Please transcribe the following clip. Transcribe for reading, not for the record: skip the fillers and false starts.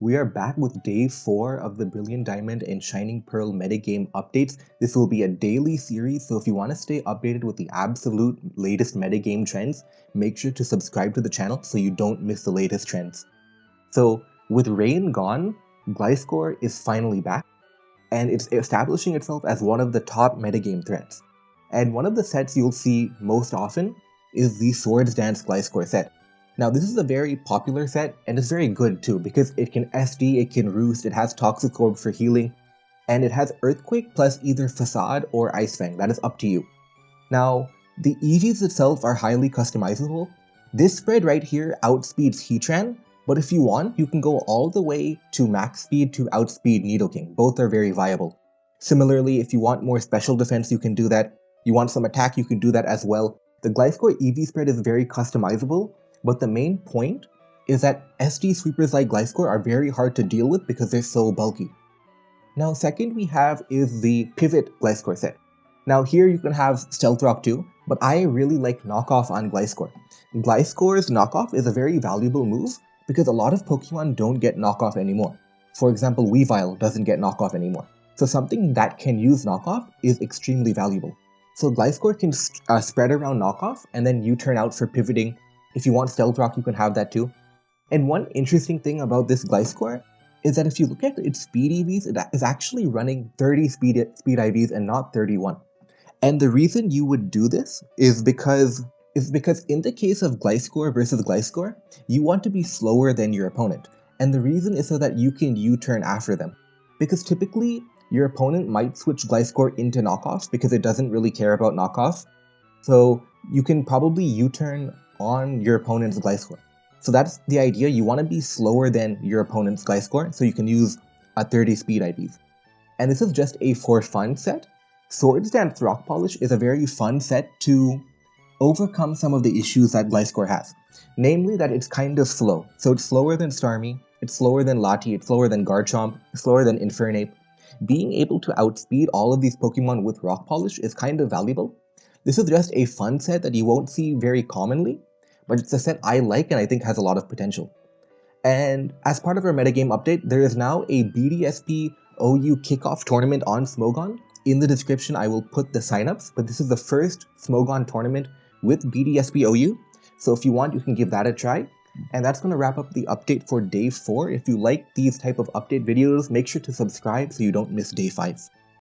We are back with day 4 of the Brilliant Diamond and Shining Pearl metagame updates. This will be a daily series, so if you want to stay updated with the absolute latest metagame trends, make sure to subscribe to the channel so you don't miss the latest trends. So, with Rain gone, Gliscor is finally back, and it's establishing itself as one of the top metagame threats. And one of the sets you'll see most often is the Swords Dance Gliscor set. Now this is a very popular set, and it's very good too, because it can SD, it can Roost, it has Toxic Orb for healing, and it has Earthquake plus either Facade or Ice Fang, that is up to you. Now, the EVs itself are highly customizable. This spread right here outspeeds Heatran, but if you want, you can go all the way to max speed to outspeed Nidoking. Both are very viable. Similarly, if you want more special defense, you can do that. You want some attack, you can do that as well. The Gliscor EV spread is very customizable, but the main point is that SD sweepers like Gliscor are very hard to deal with because they're so bulky. Now, second we have is the Pivot Gliscor set. Now here you can have Stealth Rock too, but I really like Knockoff on Gliscor. Gliscor's Knockoff is a very valuable move because a lot of Pokemon don't get Knockoff anymore. For example, Weavile doesn't get Knockoff anymore. So something that can use Knockoff is extremely valuable. So Gliscor can spread around Knockoff and then you turn out for pivoting. If you want Stealth Rock, you can have that too. And one interesting thing about this Gliscor is that if you look at its speed EVs, it is actually running 30 speed IVs and not 31. And the reason you would do this is because in the case of Gliscor versus Gliscor, you want to be slower than your opponent. And the reason is so that you can U-turn after them. Because typically, your opponent might switch Gliscor into Knockoff because it doesn't really care about Knockoff. So you can probably U-turn on your opponent's Gliscor. So that's the idea, you want to be slower than your opponent's Gliscor, so you can use a 30 speed IVs. And this is just a for fun set. Swords Dance Rock Polish is a very fun set to overcome some of the issues that Gliscor has. Namely that it's kind of slow. So it's slower than Starmie, it's slower than Lati, it's slower than Garchomp, it's slower than Infernape. Being able to outspeed all of these Pokemon with Rock Polish is kind of valuable. This is just a fun set that you won't see very commonly, but it's a set I like and I think has a lot of potential. And as part of our metagame update, there is now a BDSP OU kickoff tournament on Smogon. In the description, I will put the signups, but this is the first Smogon tournament with BDSP OU. So if you want, you can give that a try. And that's going to wrap up the update for day 4. If you like these type of update videos, make sure to subscribe so you don't miss day 5.